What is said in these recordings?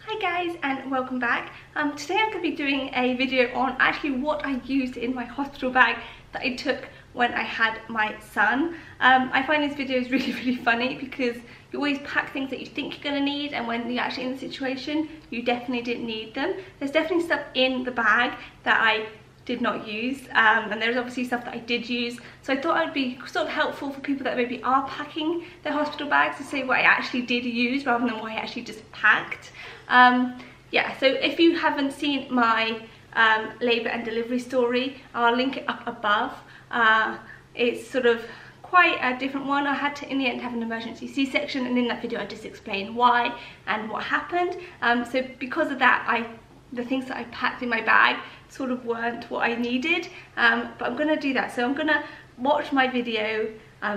Hi guys, and welcome back. Today I'm going to be doing a video on actually what I used in my hospital bag that I took when I had my son. I find these videos really funny because you always pack things that you think you're going to need, and when you're actually in the situation you definitely didn't need them. There's definitely stuff in the bag that I did not use, and there's obviously stuff that I did use, so I thought it would be sort of helpful for people that maybe are packing their hospital bags to say what I actually did use rather than what I actually just packed. Yeah, so if you haven't seen my labour and delivery story, I'll link it up above. It's sort of quite a different one. I had to in the end have an emergency C-section, and in that video I just explained why and what happened. So because of that, the things that I packed in my bag sort of weren't what I needed, but I'm going to do that. So I'm going to watch my video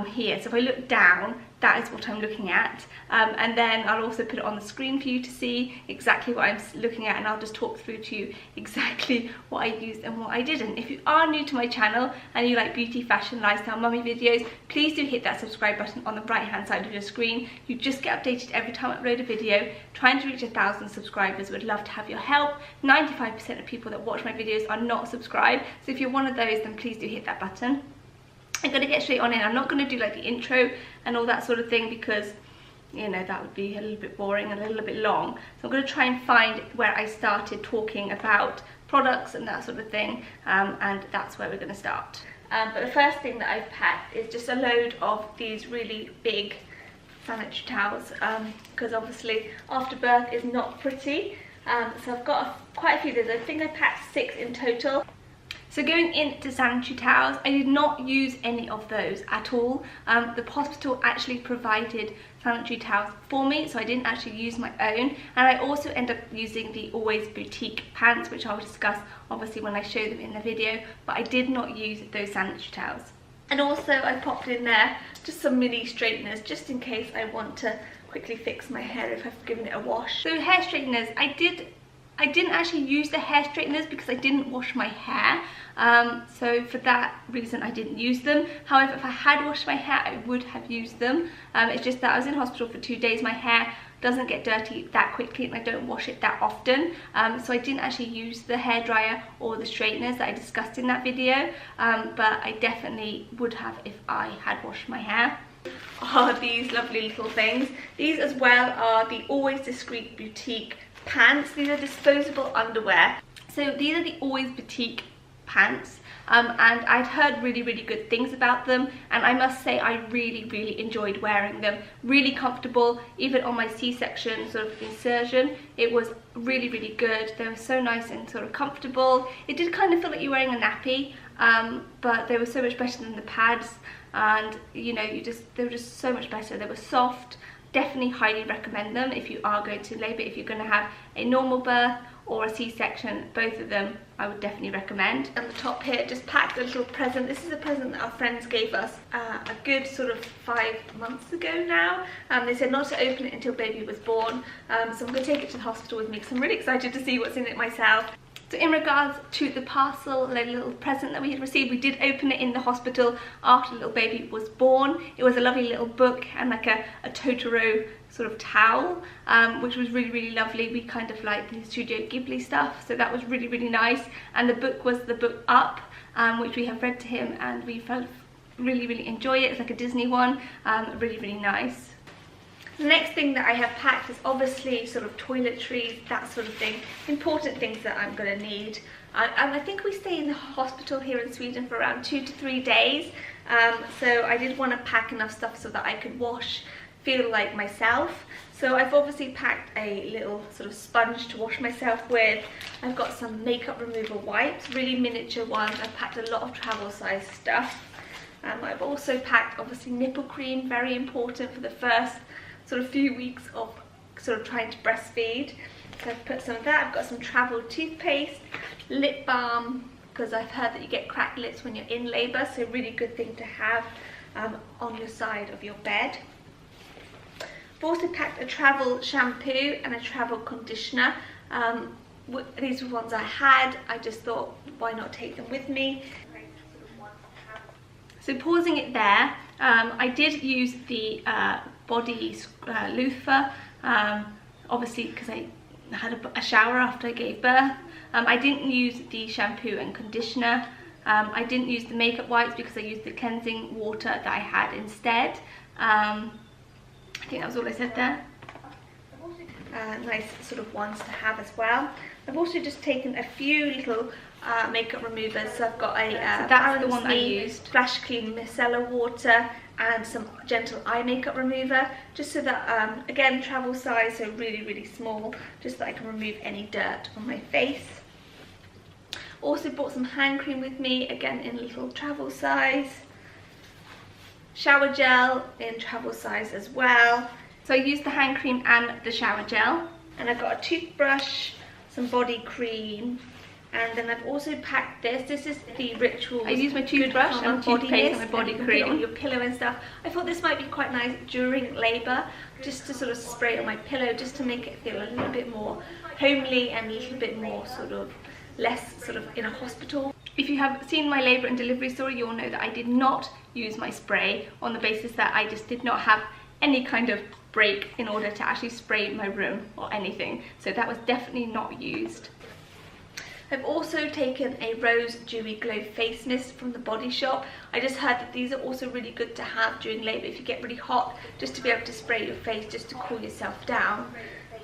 here. So if I look down, that is what I'm looking at, and then I'll also put it on the screen for you to see exactly what I'm looking at, and I'll just talk through to you exactly what I used and what I didn't. If you are new to my channel and you like beauty, fashion, lifestyle, mummy videos, please do hit that subscribe button on the right hand side of your screen. You just get updated every time I upload a video. Trying to reach 1,000 subscribers, would love to have your help. 95% of people that watch my videos are not subscribed, so if you're one of those, then please do hit that button. I'm going to get straight on in. I'm not going to do like the intro and all that sort of thing because, you know, that would be a little bit boring and a little bit long. So I'm going to try and find where I started talking about products and that sort of thing, and that's where we're going to start. But the first thing that I've packed is just a load of these really big sanitary towels, because obviously after birth is not pretty. So I've got quite a few of those. I think I packed 6 in total. So going into sanitary towels, I did not use any of those at all. The hospital actually provided sanitary towels for me, so I didn't actually use my own. And I also end up using the Always Boutique pants, which I'll discuss obviously when I show them in the video, but I did not use those sanitary towels. And also I popped in there just some mini straighteners, just in case I want to quickly fix my hair if I've given it a wash. So hair straighteners, I didn't actually use the hair straighteners because I didn't wash my hair, so for that reason I didn't use them. However, if I had washed my hair, I would have used them. It's just that I was in hospital for 2 days. My hair doesn't get dirty that quickly and I don't wash it that often, so I didn't actually use the hairdryer or the straighteners that I discussed in that video, but I definitely would have if I had washed my hair. Are these lovely little things. These as well are the Always Discreet Boutique pants. These are disposable underwear. So these are the Always Boutique pants, and I'd heard really good things about them, and I must say I really enjoyed wearing them. Really comfortable, even on my C-section sort of insertion. It was really good. They were so nice and sort of comfortable. It did kind of feel like you're wearing a nappy, but they were so much better than the pads, and you know, they were just so much better. They were soft. Definitely highly recommend them if you are going to labour. If you're going to have a normal birth or a C-section, both of them I would definitely recommend. On the top here, just packed a little present. This is a present that our friends gave us a good sort of 5 months ago now. They said not to open it until baby was born, so I'm going to take it to the hospital with me because I'm really excited to see what's in it myself. So in regards to the parcel, the little present that we had received, we did open it in the hospital after the little baby was born. It was a lovely little book and like a Totoro sort of towel, which was really lovely. We kind of like the Studio Ghibli stuff, so that was really nice. And the book was the book Up, which we have read to him, and we felt really enjoy it. It's like a Disney one, really nice. The next thing that I have packed is obviously sort of toiletries, that sort of thing, important things that I'm going to need. And I think we stay in the hospital here in Sweden for around 2 to 3 days, so I did want to pack enough stuff so that I could feel like myself. So I've obviously packed a little sort of sponge to wash myself with. I've got some makeup removal wipes, really miniature ones. I've packed a lot of travel size stuff. I've also packed obviously nipple cream, very important for the first sort of few weeks of sort of trying to breastfeed. So I've put some of that. I've got some travel toothpaste, lip balm, because I've heard that you get cracked lips when you're in labour, so really good thing to have on your side of your bed. I've also packed a travel shampoo and a travel conditioner. These were ones I had. I just thought, why not take them with me? So pausing it there, I did use the body loofah, obviously because I had a shower after I gave birth. I didn't use the shampoo and conditioner. I didn't use the makeup wipes because I used the cleansing water that I had instead. I think that was all I said there. Nice sort of ones to have as well. I've also just taken a few little makeup removers. So I've got a so that's the one that I used. Flash Clean Micellar water and some gentle eye makeup remover, just so that again, travel size, so really small, just so that I can remove any dirt on my face. Also brought some hand cream with me, again in little travel size. Shower gel in travel size as well. So I used the hand cream and the shower gel. And I've got a toothbrush, some body cream, and then I've also packed this. This is the Rituals. I use my toothbrush and toothpaste and my body cream on your pillow and stuff. I thought this might be quite nice during labour, just to sort of spray on my pillow, just to make it feel a little bit more homely and a little bit more sort of less sort of in a hospital. If you have seen my labour and delivery story, you'll know that I did not use my spray, on the basis that I just did not have any kind of break in order to actually spray my room or anything. So that was definitely not used. I've also taken a Rose Dewy Glow face mist from the Body Shop. I just heard that these are also really good to have during labour if you get really hot, just to be able to spray your face just to cool yourself down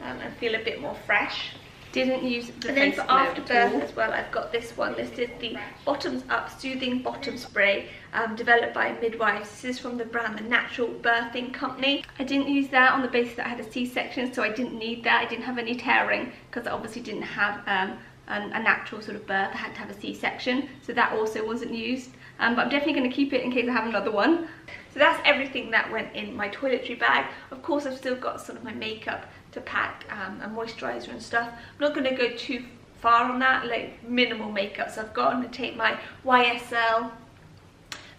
and feel a bit more fresh. Didn't use the and then for afterbirth as well, I've got this one. This is the Bottoms Up Soothing Bottom Spray, developed by midwives. This is from the brand The Natural Birthing Company. I didn't use that on the basis that I had a C-section, so I didn't need that. I didn't have any tearing because I obviously didn't have a natural sort of birth. I had to have a C-section, so that also wasn't used. But I'm definitely going to keep it in case I have another one. So that's everything that went in my toiletry bag. Of course, I've still got sort of my makeup to pack and moisturiser and stuff. I'm not going to go too far on that, like minimal makeup. So I've got to take my YSL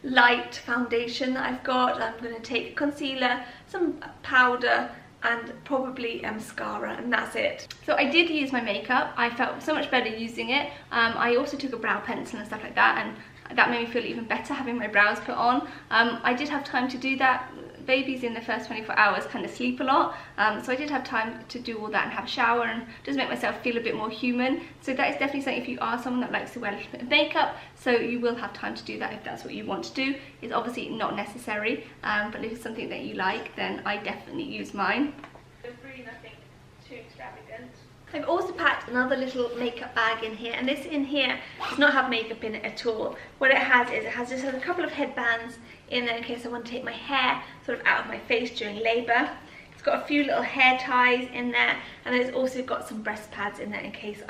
light foundation that I've got. I'm going to take concealer, some powder, and probably mascara, and that's it. So I did use my makeup. I felt so much better using it. I also took a brow pencil and stuff like that, and that made me feel even better having my brows put on. I did have time to do that. Babies in the first 24 hours kind of sleep a lot, so I did have time to do all that and have a shower and just make myself feel a bit more human. So that is definitely something if you are someone that likes to wear a little bit of makeup, so you will have time to do that if that's what you want to do. It's obviously not necessary, but if it's something that you like, then I definitely use mine. There's really nothing too extravagant. I've also packed another little makeup bag in here, and this in here does not have makeup in it at all. What it has is it has just a couple of headbands in there in case I want to take my hair sort of out of my face during labour. It's got a few little hair ties in there, and it's also got some breast pads in there in case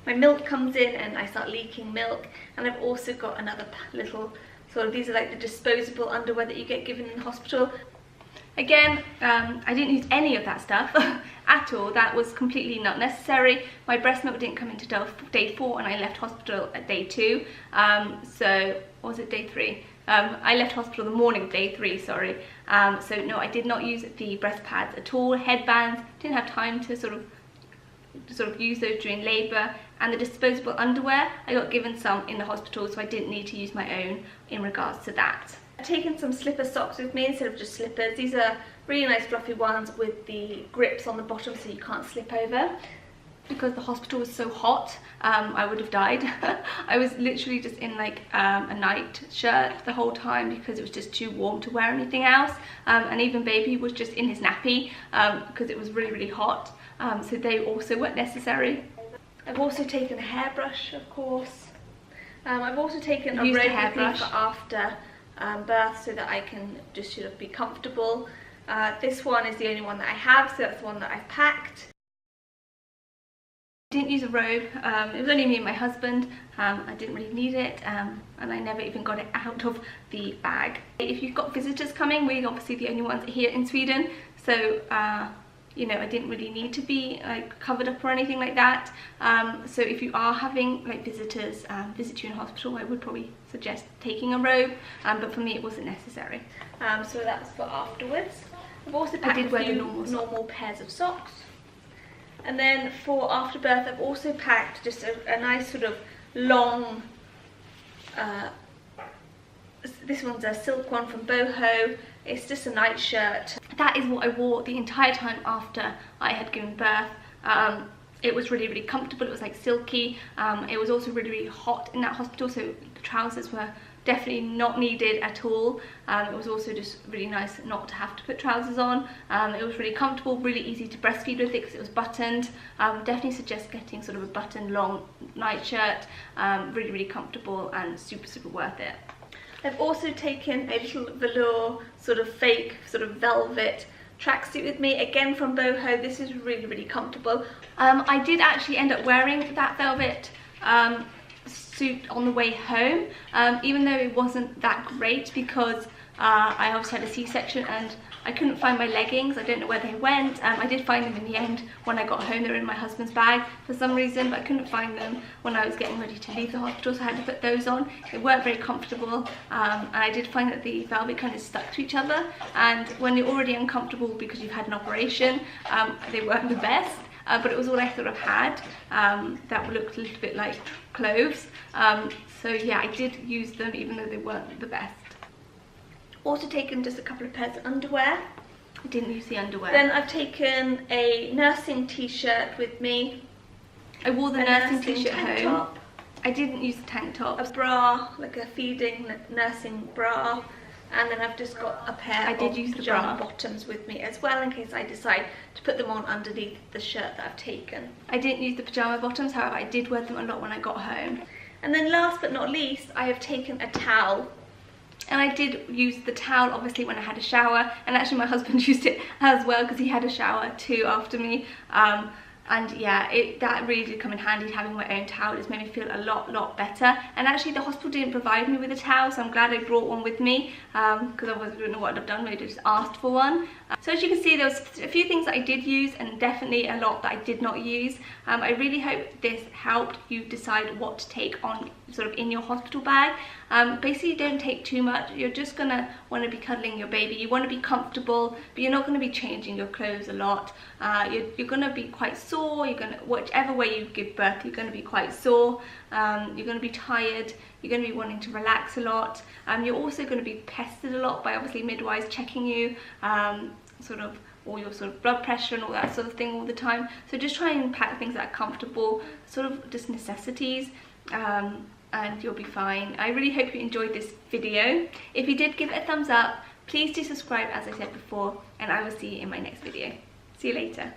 my milk comes in and I start leaking milk. And I've also got another little sort of, these are like the disposable underwear that you get given in the hospital. Again, I didn't use any of that stuff at all. That was completely not necessary. My breast milk didn't come into day 4, and I left hospital at day 2. So, or was it day 3? I left hospital the morning of day 3, sorry. So no, I did not use the breast pads at all. Headbands, didn't have time to sort of use those during labour. And the disposable underwear, I got given some in the hospital, so I didn't need to use my own in regards to that. I've taken some slipper socks with me instead of just slippers. These are really nice fluffy ones with the grips on the bottom so you can't slip over. Because the hospital was so hot, I would have died. I was literally just in like a night shirt the whole time because it was just too warm to wear anything else. And even baby was just in his nappy because it was really hot. So they also weren't necessary. I've also taken a hairbrush, of course. I've also taken a robe with me for after birth so that I can just sort of be comfortable. This one is the only one that I have, so that's the one that I've packed. I didn't use a robe. It was only me and my husband. I didn't really need it, and I never even got it out of the bag. If you've got visitors coming, we're obviously the only ones here in Sweden, so you know, I didn't really need to be like covered up or anything like that. So if you are having like visitors visit you in hospital, I would probably suggest taking a robe, but for me it wasn't necessary. So that's for afterwards. I've also packed a few normal pairs of socks. And then for afterbirth, I've also packed just a nice sort of long, this one's a silk one from Boho. It's just a night shirt. That is what I wore the entire time after I had given birth. It was really, really comfortable. It was like silky. It was also really, really hot in that hospital, so the trousers were definitely not needed at all. It was also just really nice not to have to put trousers on. It was really comfortable, really easy to breastfeed with it because it was buttoned. Definitely suggest getting sort of a buttoned long nightshirt. Really, really comfortable and super, super worth it. I've also taken a little velour sort of fake sort of velvet tracksuit with me, again from Boho. This is really, really comfortable. I did actually end up wearing that velvet suit on the way home, even though it wasn't that great because I obviously had a C-section and I couldn't find my leggings. I don't know where they went. I did find them in the end when I got home. They were in my husband's bag for some reason, but I couldn't find them when I was getting ready to leave the hospital, so I had to put those on. They weren't very comfortable, and I did find that the velvet kind of stuck to each other, and when you're already uncomfortable because you've had an operation, they weren't the best. But it was all I sort of had that looked a little bit like clothes. So yeah, I did use them even though they weren't the best. Also taken just a couple of pairs of underwear. I didn't use the underwear. Then I've taken a nursing t-shirt with me. I wore the nursing t-shirt home. Top. I didn't use the tank top. A bra, like a feeding nursing bra. And then I've just got a pair of pajama bottoms with me as well in case I decide to put them on underneath the shirt that I've taken. I didn't use the pajama bottoms, however I did wear them a lot when I got home. And then last but not least, I have taken a towel. And I did use the towel obviously when I had a shower, and actually my husband used it as well because he had a shower too after me. And yeah, that really did come in handy, having my own towel. It's made me feel a lot better. And actually the hospital didn't provide me with a towel, so I'm glad I brought one with me, because otherwise I don't know what I'd have done. Maybe just asked for one. So as you can see, there was a few things that I did use and definitely a lot that I did not use. I really hope this helped you decide what to take on sort of in your hospital bag. Basically don't take too much. You're just gonna want to be cuddling your baby. You want to be comfortable, but you're not going to be changing your clothes a lot. You're going to be quite sore. Whichever way you give birth, you're going to be quite sore. You're going to be tired. You're going to be wanting to relax a lot. You're also going to be pestered a lot by obviously midwives checking you, sort of all your sort of blood pressure and all that sort of thing all the time. So just try and pack things that are comfortable, sort of just necessities. And you'll be fine. I really hope you enjoyed this video. If you did, give it a thumbs up. Please do subscribe as I said before, and I will see you in my next video. See you later.